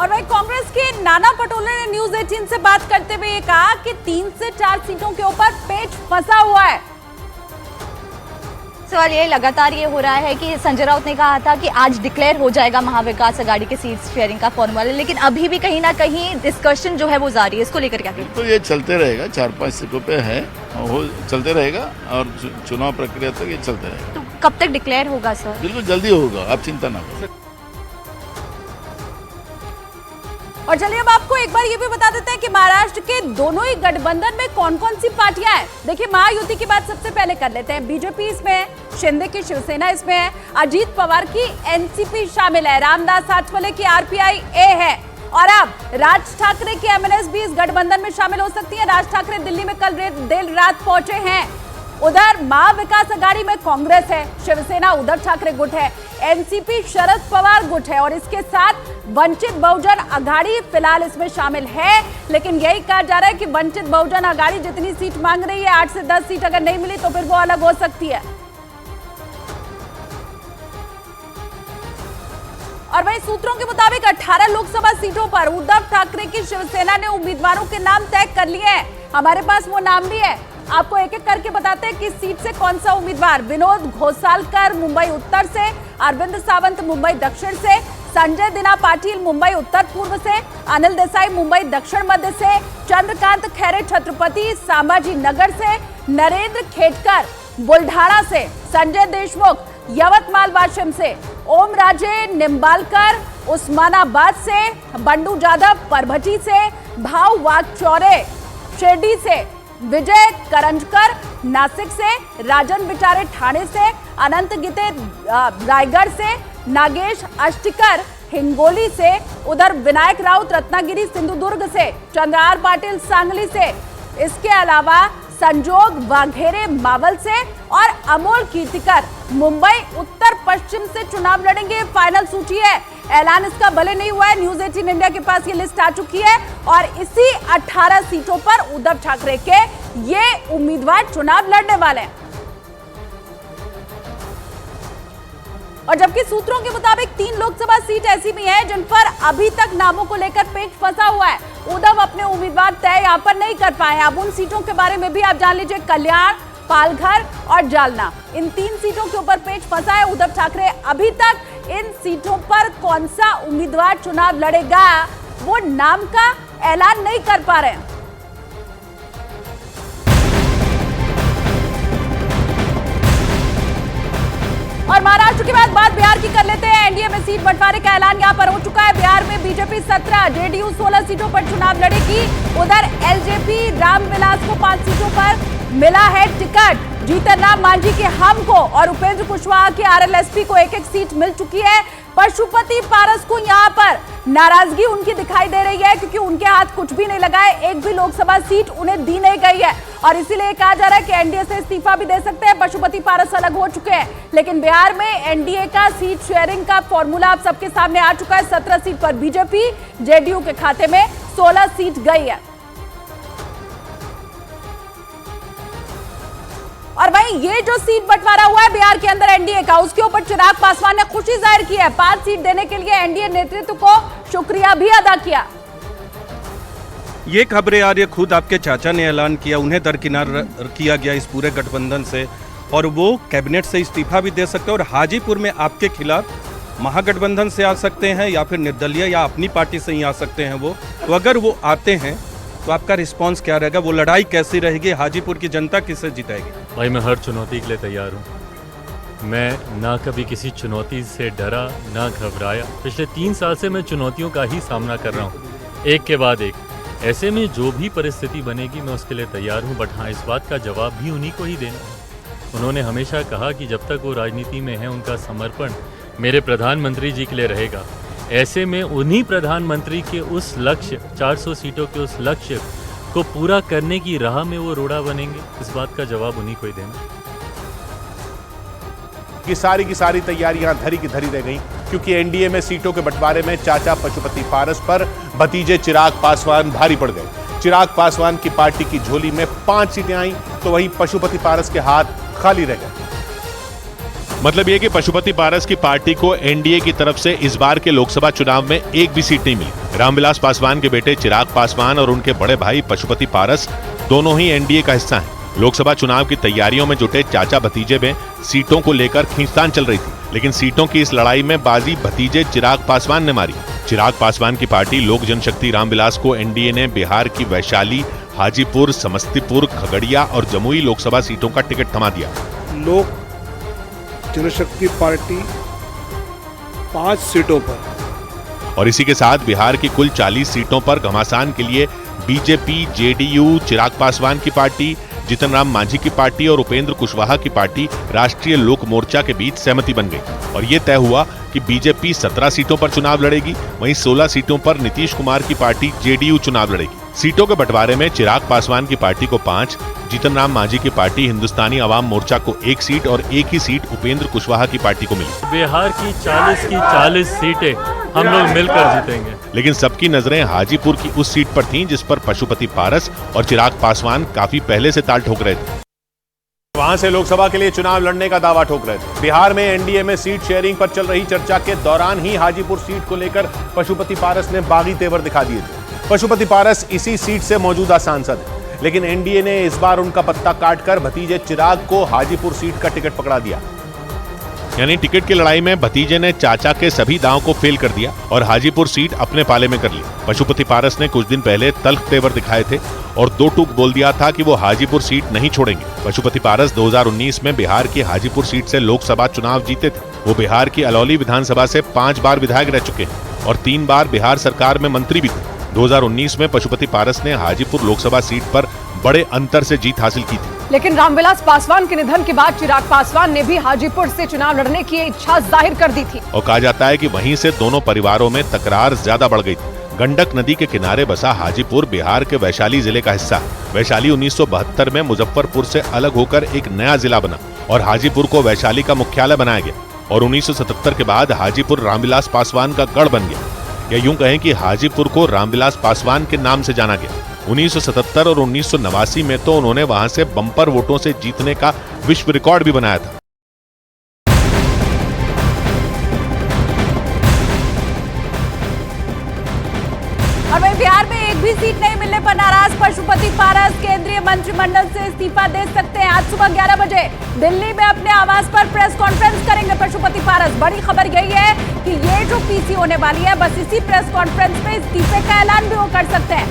और वही कांग्रेस के नाना पटोले ने न्यूज 18 से बात करते हुए ये कहा कि 3 से 4 सीटों के ऊपर पेच फंसा हुआ है। सवाल ये लगातार ये हो रहा है कि संजय राउत ने कहा था कि आज डिक्लेयर हो जाएगा महाविकास अघाड़ी के सीट शेयरिंग का फॉर्मूला, लेकिन अभी भी कहीं ना कहीं डिस्कशन जो है वो जारी है। इसको लेकर क्या कहें? तो ये चलते रहेगा, 4-5 सीटों पे है, वो चलते रहेगा और चुनाव प्रक्रिया तक ये चलते रहेगा। तो कब तक डिक्लेयर होगा सर? बिल्कुल जल्दी होगा, आप चिंता ना करें। और चलिए अब आपको एक बार ये भी बता देते हैं कि महाराष्ट्र के दोनों ही गठबंधन में कौन कौन सी पार्टियां हैं। देखिए, महायुति की बात सबसे पहले कर लेते हैं। बीजेपी इसमें है, शिंदे की शिवसेना इसमें है, अजीत पवार की एनसीपी शामिल है, रामदास आठवले की आरपीआई ए है और अब राज ठाकरे की एमएनएस भी इस गठबंधन में शामिल हो सकती है। राज ठाकरे दिल्ली में कल देर रात पहुंचे हैं। उधर महाविकास अघाड़ी में कांग्रेस है, शिवसेना उद्धव ठाकरे गुट है, एनसीपी शरद पवार गुट है और इसके साथ वंचित बहुजन अघाड़ी फिलहाल इसमें शामिल है। लेकिन यही कहा जा रहा है कि वंचित बहुजन अघाड़ी जितनी सीट मांग रही है, 8 से 10 सीट अगर नहीं मिली तो फिर वो अलग हो सकती है। और वहीं सूत्रों के मुताबिक 18 लोकसभा सीटों पर उद्धव ठाकरे की शिवसेना ने उम्मीदवारों के नाम तय कर लिए हैं। हमारे पास वो नाम भी है, आपको एक एक करके बताते हैं कि सीट से कौन सा उम्मीदवार। विनोद घोसालकर मुंबई उत्तर से, अरविंद सावंत मुंबई दक्षिण से, संजय दिना पाटिल मुंबई उत्तर पूर्व से, अनिल देसाई मुंबई दक्षिण मध्य से, चंद्रकांत खैरे छत्रपति संभाजी नगर से, नरेंद्र खेटकर बुल्ढाना से, संजय देशमुख यवतमाल वाशिम से, ओम राजे निम्बालकर उस्मानाबाद से, बंडू जाधव परभची से, भाव वाघचौरे शिरडी से, विजय करंजकर नासिक से, राजन बिचारे ठाणे से, अनंत गिते रायगढ़ से, नागेश अष्टिकर हिंगोली से, उधर विनायक राउत रत्नागिरी सिंधुदुर्ग से, चंद्रहार पाटिल सांगली से, इसके अलावा संजोग वाघेरे मावल से और अमोल कीर्तिकर मुंबई उत्तर पश्चिम से चुनाव लड़ेंगे। फाइनल सूची है, ऐलान इसका भले नहीं हुआ है, न्यूज 18 इंडिया के पास ये लिस्ट आ चुकी है और इसी 18 सीटों पर उद्धव ठाकरे के ये उम्मीदवार चुनाव लड़ने वाले हैं। और जबकि सूत्रों के मुताबिक 3 लोकसभा सीट ऐसी भी हैं जिन पर अभी तक नामों को लेकर पेच फंसा हुआ है। उद्धव अपने उम्मीदवार तय यहाँ पर नहीं कर पाए। अब उन सीटों के बारे में भी आप जान लीजिए। कल्याण, पालघर और जालना, इन 3 सीटों के ऊपर पेच फंसा है। उद्धव ठाकरे अभी तक इन सीटों पर कौन सा उम्मीदवार चुनाव लड़ेगा वो नाम का ऐलान नहीं कर पा रहे हैं। और महाराष्ट्र के बाद बात बिहार की कर लेते हैं। एनडीए में सीट बंटवारे का ऐलान यहां पर हो चुका है। बिहार में बीजेपी 17, जेडीयू 16 सीटों पर चुनाव लड़ेगी। उधर एलजेपी रामविलास को 5 सीटों पर मिला है टिकट। जीतन राम मांझी के हम को और उपेंद्र कुशवाहा के आरएलएसपी को एक-एक सीट मिल चुकी है। पशुपति पारस को यहां पर नाराजगी उनकी दिखाई दे रही है क्योंकि उनके हाथ कुछ भी नहीं लगा है, एक भी लोकसभा सीट उन्हें दी नहीं गई है और इसीलिए कहा जा रहा है कि एनडीए से इस्तीफा भी दे सकते हैं। पशुपति पारस अलग हो चुके हैं, लेकिन बिहार में एनडीए का सीट शेयरिंग का फॉर्मूला आप सबके सामने आ चुका है। 17 सीट पर बीजेपी, जेडीयू के खाते में 16 सीट गई है। और वहीं ये जो सीट बंटवारा हुआ है बिहार के अंदर एनडीए का, उसके ऊपर चिराग पासवान ने खुशी जाहिर की है। 5 सीट देने के लिए एनडीए नेतृत्व को शुक्रिया भी अदा किया। ये खबरें आ रही है, खुद आपके चाचा ने ऐलान किया, उन्हें दरकिनार किया गया इस पूरे गठबंधन से और वो कैबिनेट से इस्तीफा भी दे सकते हैं और हाजीपुर में आपके खिलाफ महागठबंधन से आ सकते हैं या फिर निर्दलीय या अपनी पार्टी से ही आ सकते हैं वो। तो अगर वो आते हैं तो आपका रिस्पांस क्या रहेगा? वो लड़ाई कैसी रहेगी? हाजीपुर की जनता किसे जिताएगी? भाई मैं हर चुनौती के लिए तैयार हूँ। मैं ना कभी किसी चुनौती से डरा ना घबराया। पिछले 3 साल से मैं चुनौतियों का ही सामना कर रहा हूँ, एक के बाद एक। ऐसे में जो भी परिस्थिति बनेगी मैं उसके लिए तैयार हूँ, बट हाँ, इस बात का जवाब भी उन्हीं को ही देना है। उन्होंने हमेशा कहा कि जब तक वो राजनीति में है उनका समर्पण मेरे प्रधानमंत्री जी के लिए रहेगा। ऐसे में उन्हीं प्रधानमंत्री के उस लक्ष्य 400 सीटों के उस लक्ष्य को पूरा करने की राह में वो रोड़ा बनेंगे, इस बात का जवाब उन्हीं को ही देना। की सारी तैयारियां धरी की धरी रह गई क्योंकि एनडीए में सीटों के बंटवारे में चाचा पशुपति पारस पर भतीजे चिराग पासवान भारी पड़ गए। चिराग पासवान की पार्टी की झोली में 5 सीटें आई तो वहीं पशुपति पारस के हाथ खाली रह गए। मतलब ये कि पशुपति पारस की पार्टी को एनडीए की तरफ से इस बार के लोकसभा चुनाव में एक भी सीट नहीं मिली। रामविलास पासवान के बेटे चिराग पासवान और उनके बड़े भाई पशुपति पारस दोनों ही एनडीए का हिस्सा हैं। लोकसभा चुनाव की तैयारियों में जुटे चाचा भतीजे में सीटों को लेकर खींचतान चल रही थी, लेकिन सीटों की इस लड़ाई में बाजी भतीजे चिराग पासवान ने मारी। चिराग पासवान की पार्टी लोक जनशक्ति रामविलास को एनडीए ने बिहार की वैशाली, हाजीपुर, समस्तीपुर, खगड़िया और जमुई लोकसभा सीटों का टिकट थमा दिया। लोक जनशक्ति पार्टी 5 सीटों पर और इसी के साथ बिहार की कुल 40 सीटों पर घमासान के लिए बीजेपी, जेडीयू, चिराग पासवान की पार्टी, जीतन राम मांझी की पार्टी और उपेंद्र कुशवाहा की पार्टी राष्ट्रीय लोक मोर्चा के बीच सहमति बन गई और ये तय हुआ कि बीजेपी 17 सीटों पर चुनाव लड़ेगी, वहीं 16 सीटों पर नीतीश कुमार की पार्टी जेडीयू चुनाव लड़ेगी। सीटों के बंटवारे में चिराग पासवान की पार्टी को 5, जीतन राम मांझी की पार्टी हिंदुस्तानी अवाम मोर्चा को 1 सीट और एक ही सीट उपेंद्र कुशवाहा की पार्टी को मिली। बिहार की 40 सीटें हम लोग मिलकर जीतेंगे। लेकिन सबकी नजरें हाजीपुर की उस सीट पर थीं जिस पर पशुपति पारस और चिराग पासवान काफी पहले से ताल ठोक रहे थे। वहां से लोकसभा के लिए चुनाव लड़ने का दावा ठोक रहे थे। बिहार में एनडीए में सीट शेयरिंग पर चल रही चर्चा के दौरान ही हाजीपुर सीट को लेकर पशुपति पारस ने बागी तेवर दिखा दिए थे। पशुपति पारस इसी सीट से मौजूदा सांसद हैं, लेकिन एनडीए ने इस बार उनका पत्ता काटकर भतीजे चिराग को हाजीपुर सीट का टिकट पकड़ा दिया। यानी टिकट की लड़ाई में भतीजे ने चाचा के सभी दांव को फेल कर दिया और हाजीपुर सीट अपने पाले में कर ली। पशुपति पारस ने कुछ दिन पहले तल्ख तेवर दिखाए थे और 2 टूक बोल दिया था कि वो हाजीपुर सीट नहीं छोड़ेंगे। पशुपति पारस 2019 में बिहार की हाजीपुर सीट से लोकसभा चुनाव जीते थे। वो बिहार की अलौली विधानसभा से 5 बार विधायक रह चुके हैं और 3 बार बिहार सरकार में मंत्री भी थे। 2019 में पशुपति पारस ने हाजीपुर लोकसभा सीट पर बड़े अंतर से जीत हासिल की थी। लेकिन रामविलास पासवान के निधन के बाद चिराग पासवान ने भी हाजीपुर से चुनाव लड़ने की इच्छा जाहिर कर दी थी और कहा जाता है कि वहीं से दोनों परिवारों में तकरार ज्यादा बढ़ गई थी। गंडक नदी के किनारे बसा हाजीपुर बिहार के वैशाली जिले का हिस्सा है। वैशाली 1972 में मुजफ्फरपुर से अलग होकर एक नया जिला बना और हाजीपुर को वैशाली का मुख्यालय बनाया गया और 1977 के बाद हाजीपुर रामविलास पासवान का गढ़ बन गया। या यूं कहें कि हाजीपुर को रामविलास पासवान के नाम से जाना गया। 1977 और 1989 में तो उन्होंने वहां से बम्पर वोटों से जीतने का विश्व रिकॉर्ड भी बनाया था। और वहीं बिहार में एक भी सीट नहीं मिलने पर नाराज पशुपति पारस केंद्रीय मंत्रिमंडल से इस्तीफा दे सकते हैं। आज सुबह 11 बजे दिल्ली में अपने आवास पर प्रेस कॉन्फ्रेंस करेंगे पशुपति पारस। बड़ी खबर यही है कि ये जो पीसी होने वाली है, बस इसी प्रेस कॉन्फ्रेंस में इस्तीफे का ऐलान भी वो कर सकते हैं।